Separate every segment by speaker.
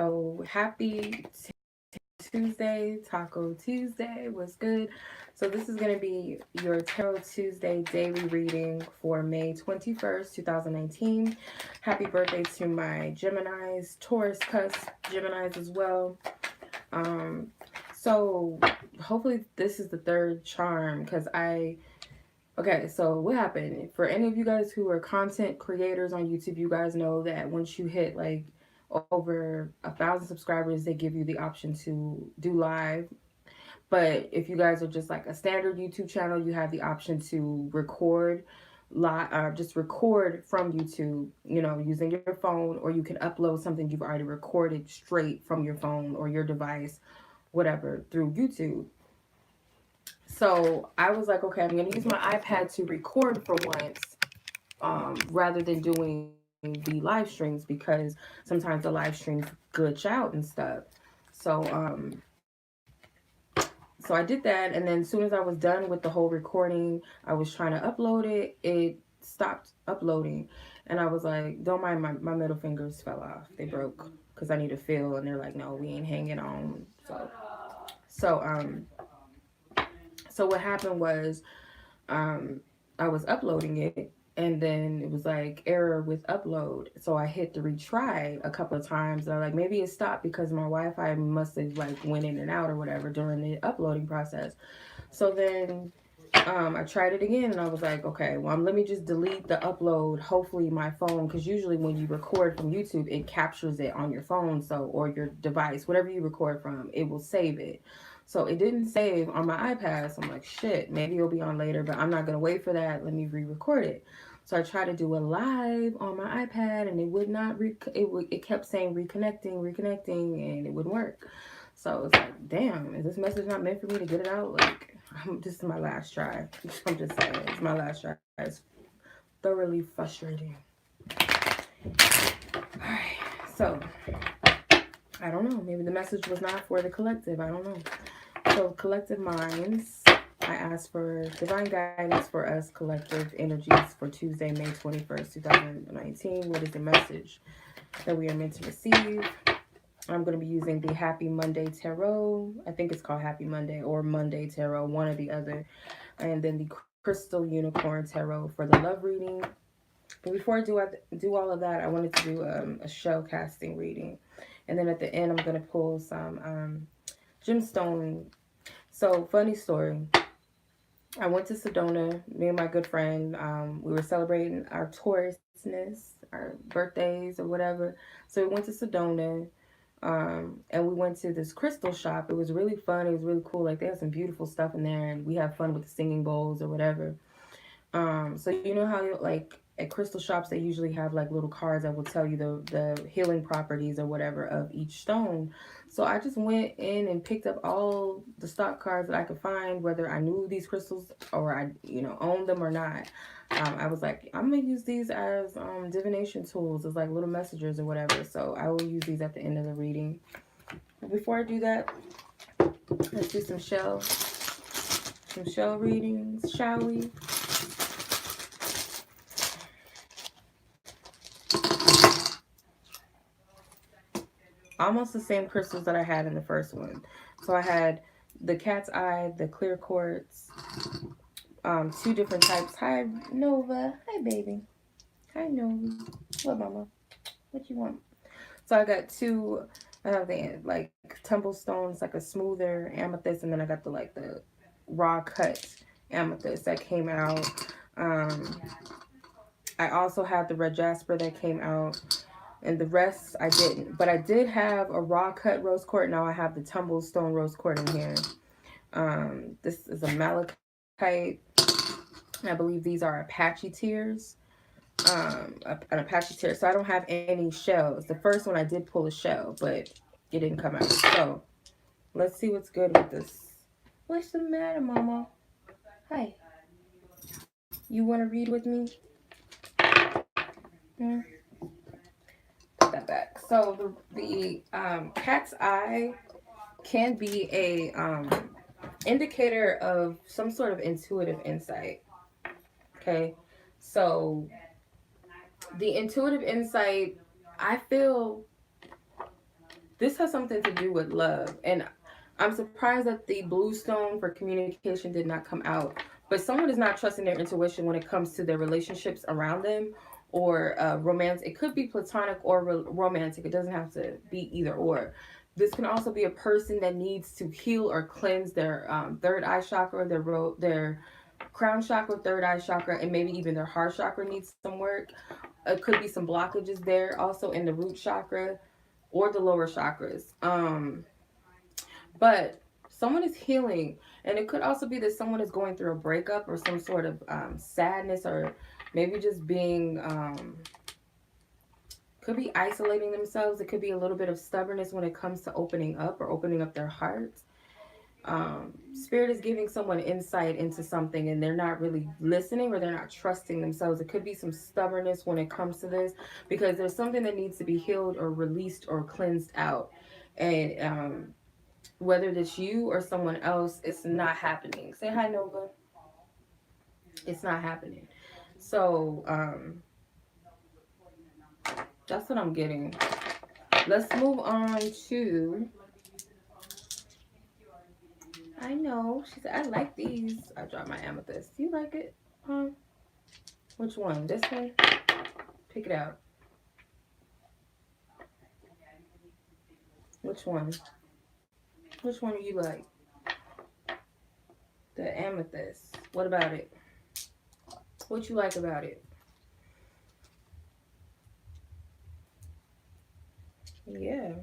Speaker 1: So happy Tuesday, Taco Tuesday. What's good? So this is going to be your Tarot Tuesday daily reading for May 21st, 2019. Happy birthday to my Geminis, Taurus cusp Geminis as well. So hopefully this is the third charm because okay, so what happened? For any of you guys who are content creators on YouTube, you guys know that once you hit like over 1,000 subscribers, they give you the option to do live. But if you guys are just like a standard YouTube channel, you have the option to record live, just record from YouTube, you know, using your phone, or you can upload something you've already recorded straight from your phone or your device, whatever, through YouTube. So I was like, okay, I'm going to use my iPad to record for once, rather than doing the live streams, because sometimes the live streams glitch out and stuff. So, so I did that, and then as soon as I was done with the whole recording, I was trying to upload it. It stopped uploading, and I was like, "Don't mind my middle fingers fell off. They broke because I need to feel." And they're like, "No, we ain't hanging on." So, so what happened was, I was uploading it, and then it was like error with upload. So I hit the retry a couple of times, and I like, maybe it stopped because my Wi-Fi must have like went in and out or whatever during the uploading process. So then I tried it again, and I was like, okay, well, let me just delete the upload. Hopefully my phone, because usually when you record from YouTube, it captures it on your phone, so, or your device, whatever you record from, it will save it. So it didn't save on my iPad. So I'm like, shit, maybe it'll be on later, but I'm not gonna wait for that. Let me re-record it. So I tried to do a live on my iPad, and it would not. It kept saying reconnecting, and it wouldn't work. So I was like, damn, is this message not meant for me to get it out? Like, this is my last try. I'm just saying, it's my last try. It's thoroughly frustrating. Alright, so I don't know. Maybe the message was not for the collective. I don't know. So, collective minds, I asked for divine guidance for us collective energies for Tuesday, May 21st, 2019. What is the message that we are meant to receive? I'm going to be using the Happy Monday Tarot. I think it's called Happy Monday or Monday Tarot, one or the other. And then the Crystal Unicorn Tarot for the love reading. But before I do all of that, I wanted to do a shell casting reading. And then at the end, I'm going to pull some gemstone. So, funny story. I went to Sedona, me and my good friend. We were celebrating our Taurusness, our birthdays or whatever. So we went to Sedona. And we went to this crystal shop. It was really fun. It was really cool. Like, they had some beautiful stuff in there, and we had fun with the singing bowls or whatever. So you know how like at crystal shops they usually have like little cards that will tell you the healing properties or whatever of each stone. So I just went in and picked up all the stock cards that I could find, whether I knew these crystals or I owned them or not. I was like, I'm gonna use these as divination tools, as like little messengers or whatever. So I will use these at the end of the reading. But before I do that, let's do some shell readings, shall we? Almost the same crystals that I had in the first one. So I had the cat's eye, the clear quartz, two different types. Hi, Nova. Hi, baby. Hi, Nova. What, mama? What you want? So I got two. I have the like tumble stones, like a smoother amethyst, and then I got the raw cut amethyst that came out. I also had the red jasper that came out, and the rest I didn't. But I did have a raw cut rose quartz. Now I have the tumble stone rose quartz in here. This is a malachite. I believe these are Apache tears. An Apache tear. So I don't have any shells. The first one I did pull a shell, but it didn't come out. So let's see what's good with this. What's the matter, Mama? Hi. You want to read with me? Hmm? Put that back. So the cat's eye can be a indicator of some sort of intuitive insight. Okay, so the intuitive insight, I feel This has something to do with love. And I'm surprised that the blue stone for communication did not come out. But someone is not trusting their intuition when it comes to their relationships around them, or romance. It could be platonic or romantic. It doesn't have to be either or. This can also be a person that needs to heal or cleanse their third eye chakra, their crown chakra, third eye chakra, and maybe even their heart chakra needs some work. It could be some blockages there, also in the root chakra or the lower chakras. But someone is healing, and it could also be that someone is going through a breakup or some sort of sadness, or maybe just being could be isolating themselves. It could be a little bit of stubbornness when it comes to opening up or opening up their hearts. Spirit is giving someone insight into something and they're not really listening, or they're not trusting themselves. It could be some stubbornness when it comes to this, because there's something that needs to be healed or released or cleansed out. And whether it's you or someone else, it's not happening. Say hi, Nova. It's not happening. So that's what I'm getting. Let's move on to, I know, she said, I like these. I dropped my amethyst. Do you like it? Which one? This one? Pick it out. Which one? Which one do you like? The amethyst. What about it? What you like about it? Yeah,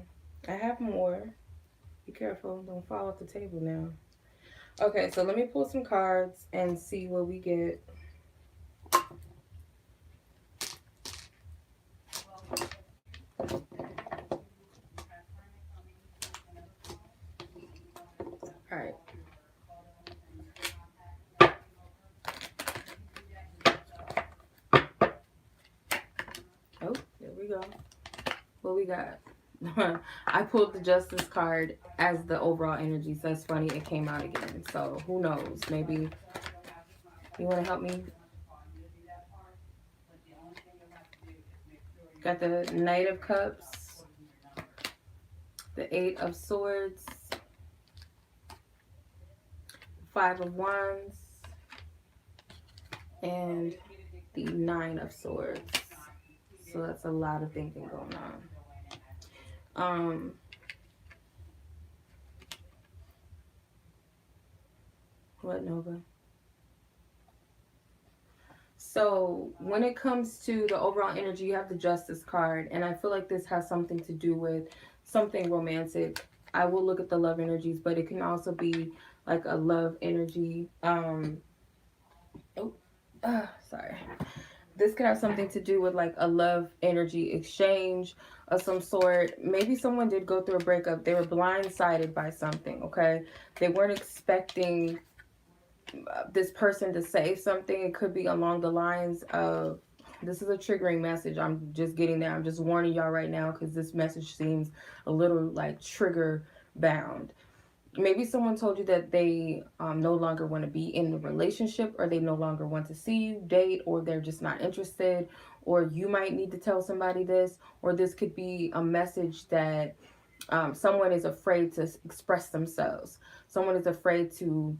Speaker 1: I have more. Be careful. Don't fall off the table now. Okay, so let me pull some cards and see what we get. All right. Oh, there we go. What we got? I pulled the Justice card as the overall energy, so that's funny. It came out again. So who knows? Maybe you want to help me? Got the Knight of Cups, the Eight of Swords, Five of Wands, and the Nine of Swords. So that's a lot of thinking going on. What, Nova? So when it comes to the overall energy, you have the Justice card, and I feel like this has something to do with something romantic. I will look at the love energies, but it can also be like a love energy. Sorry. This could have something to do with like a love energy exchange of some sort. Maybe someone did go through a breakup. They were blindsided by something, okay? They weren't expecting this person to say something. It could be along the lines of, this is a triggering message. I'm just getting there. I'm just warning y'all right now because this message seems a little like trigger bound. Maybe someone told you that they no longer want to be in the relationship, or they no longer want to see you, date, or they're just not interested, or you might need to tell somebody this, or this could be a message that someone is afraid to express themselves. Someone is afraid to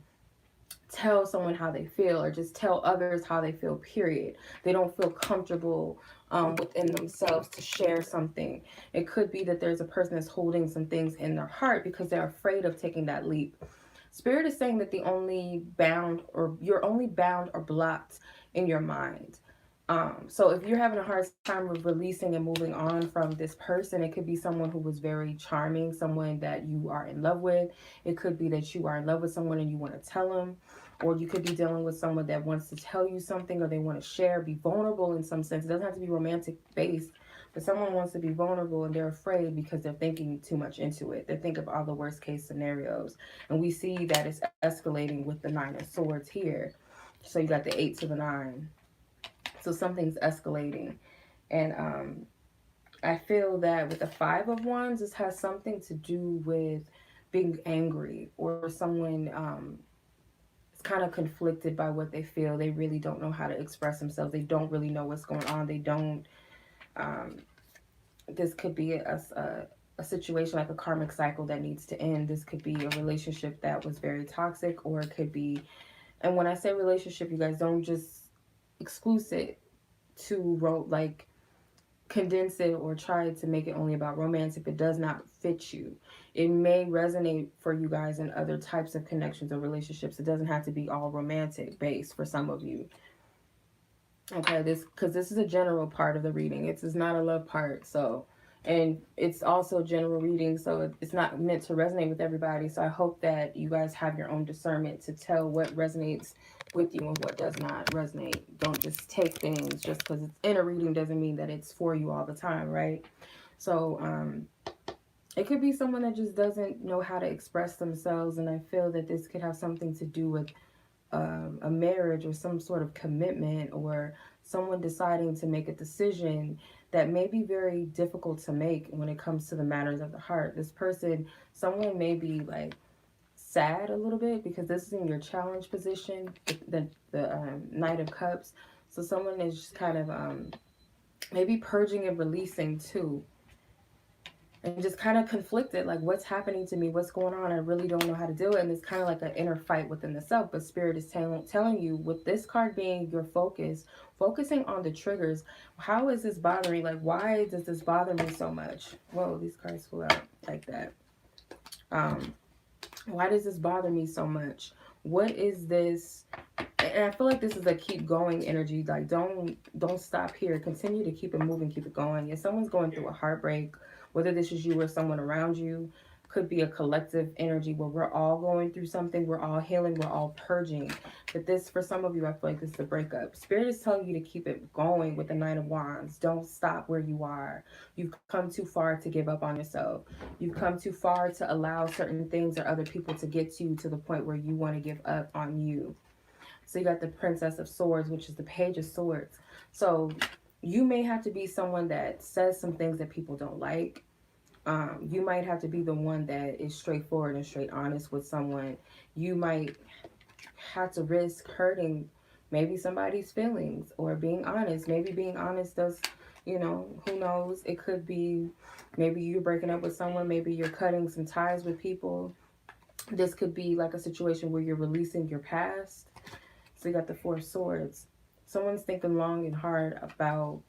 Speaker 1: tell someone how they feel, or just tell others how they feel, period. They don't feel comfortable within themselves to share something. It could be that there's a person that's holding some things in their heart because they're afraid of taking that leap. Spirit is saying that you're only bound or blocked in your mind. So if you're having a hard time with releasing and moving on from this person, it could be someone who was very charming, someone that you are in love with. It could be that you are in love with someone and you want to tell them, or you could be dealing with someone that wants to tell you something, or they want to share, be vulnerable in some sense. It doesn't have to be romantic based, but someone wants to be vulnerable and they're afraid because they're thinking too much into it. They think of all the worst case scenarios, and we see that it's escalating with the Nine of Swords here. So you got the 8 to the 9. So something's escalating. And I feel that with the Five of Wands, this has something to do with being angry, or someone is kind of conflicted by what they feel. They really don't know how to express themselves. They don't really know what's going on. They don't, this could be a situation like a karmic cycle that needs to end. This could be a relationship that was very toxic, or it could be, and when I say relationship, you guys don't just exclude it to like condense it or try to make it only about romance if it does not fit you. It may resonate for you guys in other types of connections or relationships. It doesn't have to be all romantic based for some of you. Okay, because this is a general part of the reading. It's not a love part. So, and it's also general reading, so it's not meant to resonate with everybody. So I hope that you guys have your own discernment to tell what resonates with you and what does not resonate. Don't just take things just because it's in a reading doesn't mean that it's for you all the time, right? So it could be someone that just doesn't know how to express themselves, and I feel that this could have something to do with a marriage or some sort of commitment, or someone deciding to make a decision that may be very difficult to make when it comes to the matters of the heart. This person, someone may be like sad a little bit because this is in your challenge position, the Knight of Cups. So someone is just kind of maybe purging and releasing too, and just kind of conflicted, like, what's happening to me, what's going on, I really don't know how to do it. And it's kind of like an inner fight within the self. But Spirit is telling you, with this card being your focusing on the triggers, how is this bothering, like, why does this bother me so much? Whoa, these cards flew out like that. Why does this bother me so much? What is this? And I feel like this is a keep going energy. Like, don't stop here. Continue to keep it moving, keep it going. If someone's going through a heartbreak, whether this is you or someone around you, could be a collective energy where we're all going through something, we're all healing, we're all purging. But this, for some of you, I feel like this is a breakup. Spirit is telling you to keep it going with the Nine of Wands. Don't stop where you are. You've come too far to give up on yourself. You've come too far to allow certain things or other people to get you to the point where you want to give up on you. So you got the Princess of Swords, which is the Page of Swords. So you may have to be someone that says some things that people don't like. You might have to be the one that is straightforward and straight honest with someone. You might have to risk hurting maybe somebody's feelings or being honest. Maybe being honest does, you know, who knows? It could be maybe you're breaking up with someone. Maybe you're cutting some ties with people. This could be like a situation where you're releasing your past. So you got the Four of Swords. Someone's thinking long and hard about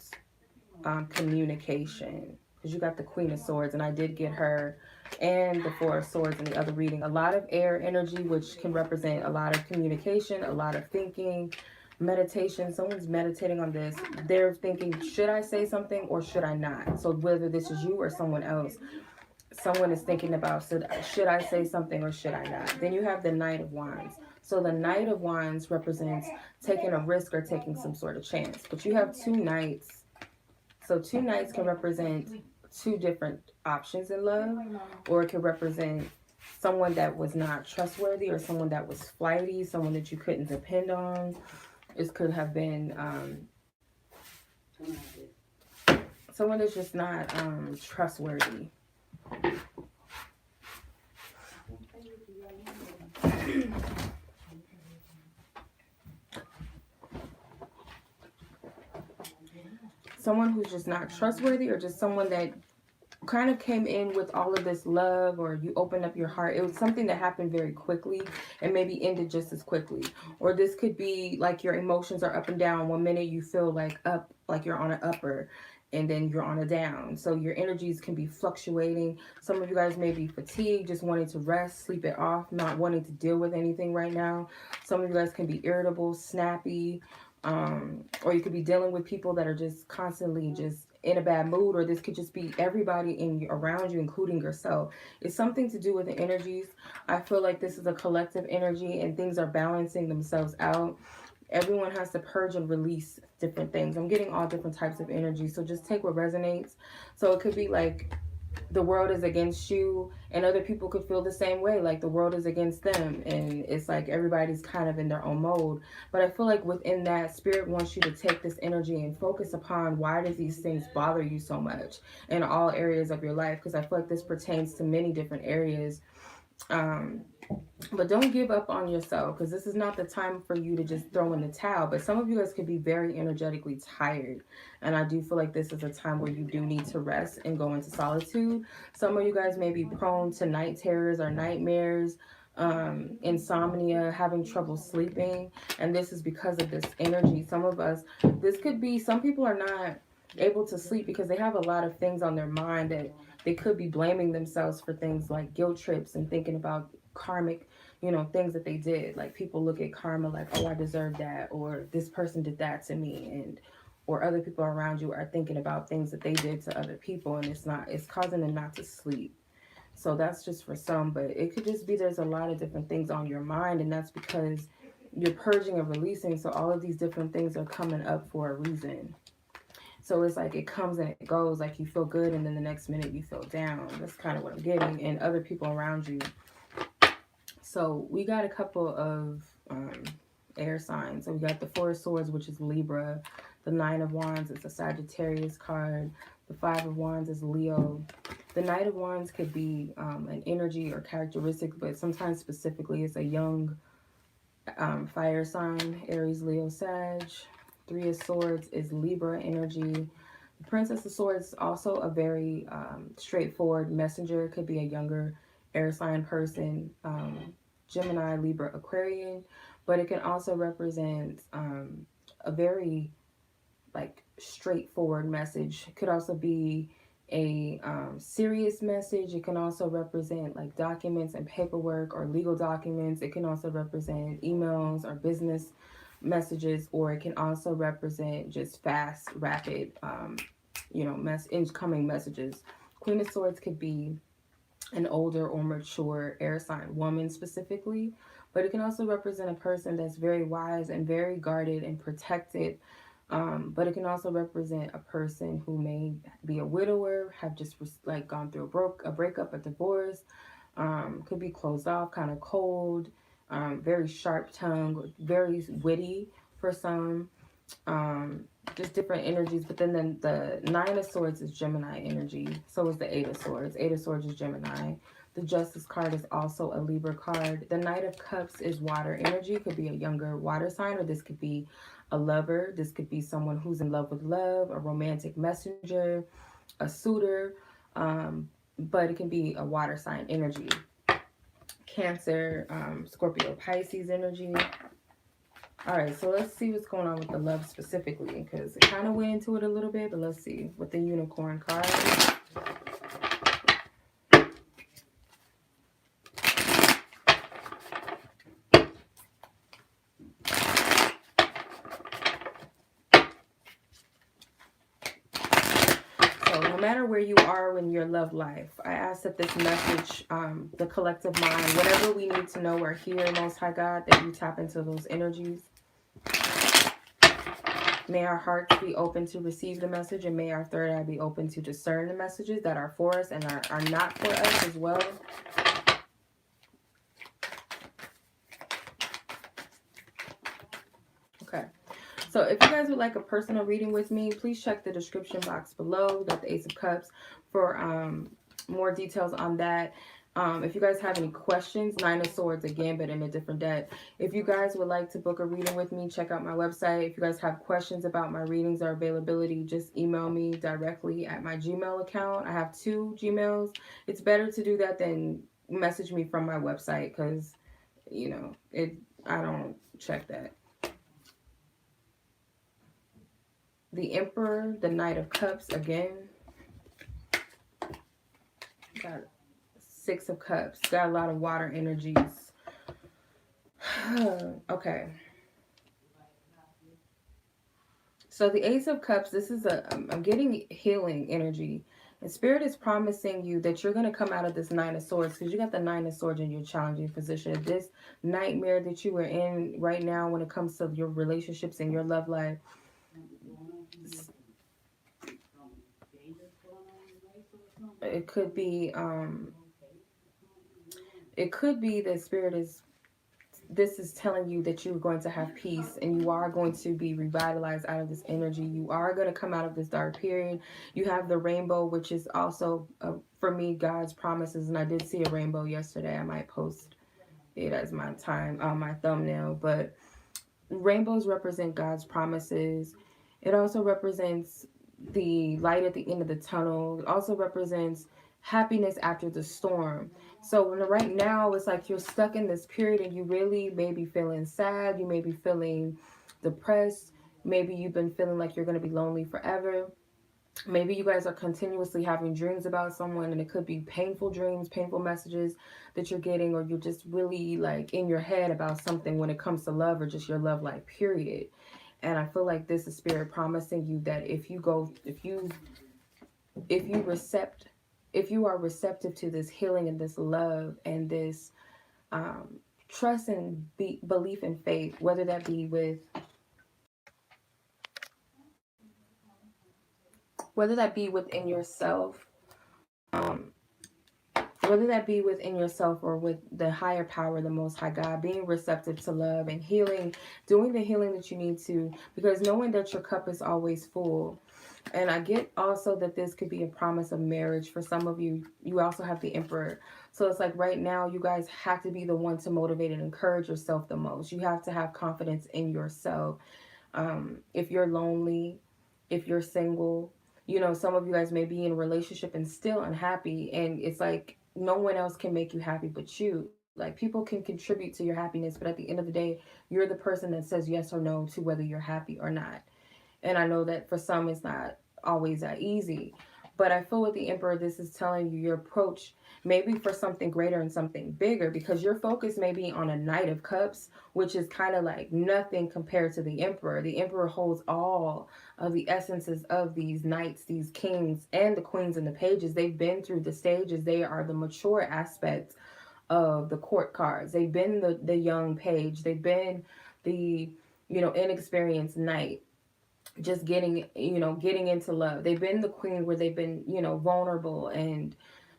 Speaker 1: communication, because you got the Queen of Swords, and I did get her and the Four of Swords in the other reading. A lot of air energy, which can represent a lot of communication, a lot of thinking, meditation. Someone's meditating on this. They're thinking, should I say something or should I not? So whether this is you or someone else, someone is thinking about, should I say something or should I not? Then you have the Knight of Wands. So the Knight of Wands represents taking a risk or taking some sort of chance. But you have two knights. So two knights can represent two different options in love, or it could represent someone that was not trustworthy, or someone that was flighty, someone that you couldn't depend on. It could have been someone that's just not trustworthy. Someone who's just not trustworthy, or just someone that kind of came in with all of this love, or you opened up your heart. It was something that happened very quickly and maybe ended just as quickly. Or this could be like your emotions are up and down. One minute you feel like up, like you're on an upper, and then you're on a down. So your energies can be fluctuating. Some of you guys may be fatigued, just wanting to rest, sleep it off, not wanting to deal with anything right now. Some of you guys can be irritable, snappy, or you could be dealing with people that are just constantly just in a bad mood, or this could just be everybody around you, including yourself. It's something to do with the energies. I feel like this is a collective energy and things are balancing themselves out. Everyone has to purge and release different things. I'm getting all different types of energy, so just take what resonates. So it could be like the world is against you, and other people could feel the same way, like the world is against them, and it's like everybody's kind of in their own mode. But I feel like within that, Spirit wants you to take this energy and focus upon why does these things bother you so much in all areas of your life, because I feel like this pertains to many different areas. Um, but don't give up on yourself, because this is not the time for you to just throw in the towel. But some of you guys could be very energetically tired. And I do feel like this is a time where you do need to rest and go into solitude. Some of you guys may be prone to night terrors or nightmares, insomnia, having trouble sleeping. And this is because of this energy. Some of us, this could be, some people are not able to sleep because they have a lot of things on their mind that they could be blaming themselves for, things like guilt trips and thinking about karmic, things that they did. Like, people look at karma like, oh, I deserve that, or this person did that to me, and or other people around you are thinking about things that they did to other people, and it's causing them not to sleep. So that's just for some, but it could just be there's a lot of different things on your mind, and that's because you're purging and releasing. So all of these different things are coming up for a reason. So it's like it comes and it goes. Like, you feel good, and then the next minute you feel down. That's kind of what I'm getting. And other people around you. So we got a couple of air signs. So we got the Four of Swords, which is Libra. The Nine of Wands is a Sagittarius card. The Five of Wands is Leo. The Knight of Wands could be an energy or characteristic, but sometimes specifically it's a young fire sign, Aries, Leo, Sag. Three of Swords is Libra energy. The Princess of Swords is also a very straightforward messenger. It could be a younger air sign person, Gemini, Libra, Aquarian. But it can also represent a very, like, straightforward message. It could also be a serious message. It can also represent like documents and paperwork or legal documents. It can also represent emails or business messages, or it can also represent just fast, rapid, incoming messages. Queen of Swords could be an older or mature air sign woman specifically, but it can also represent a person that's very wise and very guarded and protected. But it can also represent a person who may be a widower, have just like gone through a breakup, a divorce. Could be closed off, kind of cold, very sharp tongue, very witty for some. Just different energies. But then the Nine of Swords is Gemini energy. So is the Eight of Swords. Eight of Swords is Gemini. The Justice card is also a Libra card. The Knight of Cups is water energy. Could be a younger water sign, or this could be a lover. This could be someone who's in love with love, a romantic messenger, a suitor. But it can be a water sign energy. Cancer, Scorpio, Pisces energy. All right, so let's see what's going on with the love specifically, because it kind of went into it a little bit, but let's see with the Unicorn card. So no matter where you are in your love life, I ask that this message, the collective mind, whatever we need to know or hear, Most High God, that you tap into those energies. May our hearts be open to receive the message, and may our third eye be open to discern the messages that are for us and are not for us as well. Okay. So if you guys would like a personal reading with me, please check the description box below. We got the Ace of Cups for more details on that. If you guys have any questions, Nine of Swords again, but in a different deck. If you guys would like to book a reading with me, check out my website. If you guys have questions about my readings or availability, just email me directly at my Gmail account. I have 2 Gmails. It's better to do that than message me from my website, because, I don't check that. The Emperor, the Knight of Cups again. Got Six of Cups. Got a lot of water energies. Okay. So the Ace of Cups, this is I'm getting healing energy. And Spirit is promising you that you're going to come out of this Nine of Swords, because you got the Nine of Swords in your challenging position. This nightmare that you are in right now when it comes to your relationships and your love life. It could be that Spirit is this is telling you that you're going to have peace and you are going to be revitalized out of this energy. You are going to come out of this dark period. You have the rainbow, which is also, for me, God's promises. And I did see a rainbow yesterday. I might post it as my my thumbnail. But rainbows represent God's promises. It also represents the light at the end of the tunnel. It also represents happiness after the storm. So when right now it's like you're stuck in this period and you really may be feeling sad, you may be feeling depressed, maybe you've been feeling like you're going to be lonely forever. Maybe you guys are continuously having dreams about someone, and it could be painful dreams, painful messages that you're getting, or you're just really like in your head about something when it comes to love or just your love life, period. And I feel like this is Spirit promising you that if you are receptive to this healing and this love and this trust and belief and faith, whether that be within yourself, whether that be within yourself or with the higher power, the Most High God, being receptive to love and healing, doing the healing that you need to, because knowing that your cup is always full. And I get also that this could be a promise of marriage. For some of you, you also have the Emperor. So it's like right now, you guys have to be the one to motivate and encourage yourself the most. You have to have confidence in yourself. If you're lonely, if you're single, you know, some of you guys may be in a relationship and still unhappy. And it's like no one else can make you happy but you. Like people can contribute to your happiness, but at the end of the day, you're the person that says yes or no to whether you're happy or not. And I know that for some, it's not always that easy. But I feel with the Emperor, this is telling you your approach maybe for something greater and something bigger, because your focus may be on a Knight of Cups, which is kind of like nothing compared to the Emperor. The Emperor holds all of the essences of these knights, these kings, and the queens and the pages. They've been through the stages. They are the mature aspects of the court cards. They've been the young page. They've been the, inexperienced knight, just getting into love. They've been the queen where they've been, vulnerable,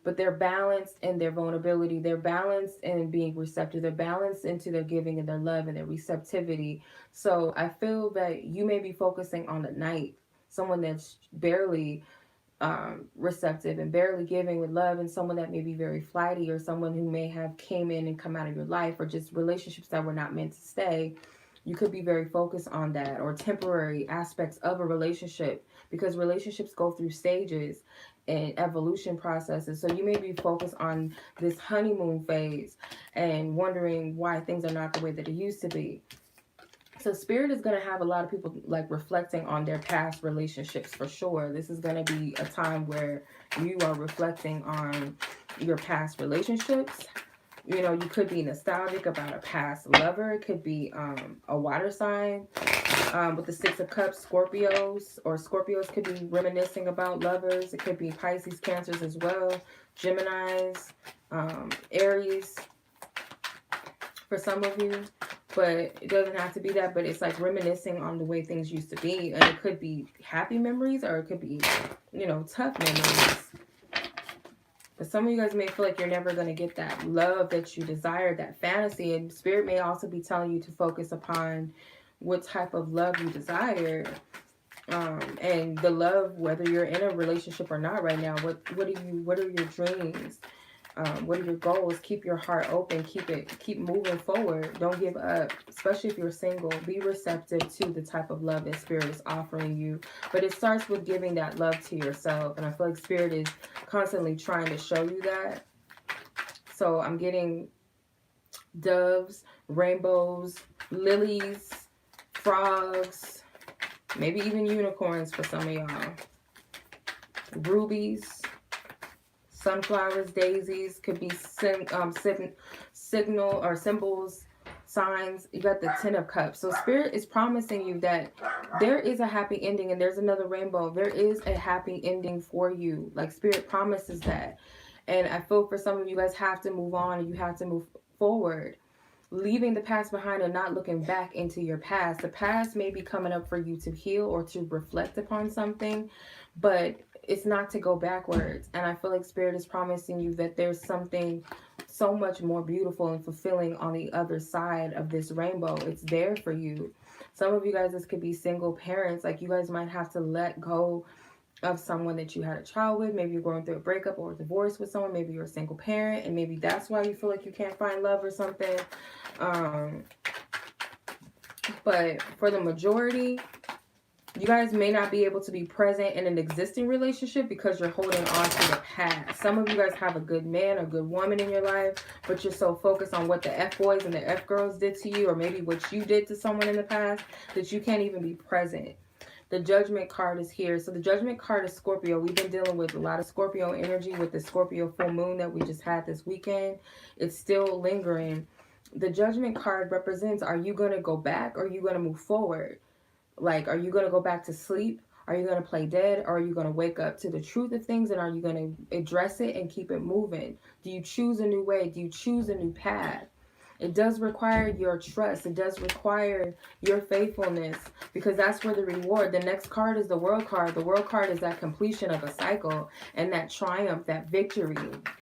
Speaker 1: but they're balanced in their vulnerability. They're balanced in being receptive. They're balanced into their giving and their love and their receptivity. So I feel that you may be focusing on the knight, someone that's barely receptive and barely giving with love, and someone that may be very flighty, or someone who may have came in and come out of your life, or just relationships that were not meant to stay. You could be very focused on that, or temporary aspects of a relationship, because relationships go through stages and evolution processes. So you may be focused on this honeymoon phase and wondering why things are not the way that it used to be. So Spirit is going to have a lot of people like reflecting on their past relationships for sure. This is going to be a time where you are reflecting on your past relationships. You could be nostalgic about a past lover. It could be a water sign with the Six of Cups, Scorpios, or Scorpios could be reminiscing about lovers. It could be Pisces, Cancers as well, Geminis, Aries for some of you. But it doesn't have to be that, but it's like reminiscing on the way things used to be. And it could be happy memories, or it could be, tough memories. But some of you guys may feel like you're never going to get that love that you desire, that fantasy. And Spirit may also be telling you to focus upon what type of love you desire. And the love, whether you're in a relationship or not right now, what are your dreams? What are your goals? Keep your heart open. Keep moving forward. Don't give up, especially if you're single. Be receptive to the type of love that Spirit is offering you. But it starts with giving that love to yourself. And I feel like Spirit is constantly trying to show you that. So I'm getting doves, rainbows, lilies, frogs, maybe even unicorns for some of y'all. Rubies, sunflowers, daisies, could be signal or symbols, signs. You got the Ten of Cups. So Spirit is promising you that there is a happy ending, and there's another rainbow. There is a happy ending for you. Like Spirit promises that. And I feel for some of you guys have to move on, and you have to move forward, leaving the past behind and not looking back into your past. The past may be coming up for you to heal or to reflect upon something, but it's not to go backwards. And I feel like Spirit is promising you that there's something so much more beautiful and fulfilling on the other side of this rainbow. It's there for you. Some of you guys, this could be single parents. Like, you guys might have to let go of someone that you had a child with. Maybe you're going through a breakup or a divorce with someone. Maybe you're a single parent, and maybe that's why you feel like you can't find love or something. But for the majority, you guys may not be able to be present in an existing relationship because you're holding on to the past. Some of you guys have a good man or good woman in your life, but you're so focused on what the F-boys and the F-girls did to you, or maybe what you did to someone in the past, that you can't even be present. The Judgment card is here. So the Judgment card is Scorpio. We've been dealing with a lot of Scorpio energy with the Scorpio full moon that we just had this weekend. It's still lingering. The Judgment card represents, are you going to go back or are you going to move forward? Like, are you going to go back to sleep? Are you going to play dead? Or are you going to wake up to the truth of things? And are you going to address it and keep it moving? Do you choose a new way? Do you choose a new path? It does require your trust. It does require your faithfulness, because that's where the reward. The next card is the World card. The World card is that completion of a cycle and that triumph, that victory.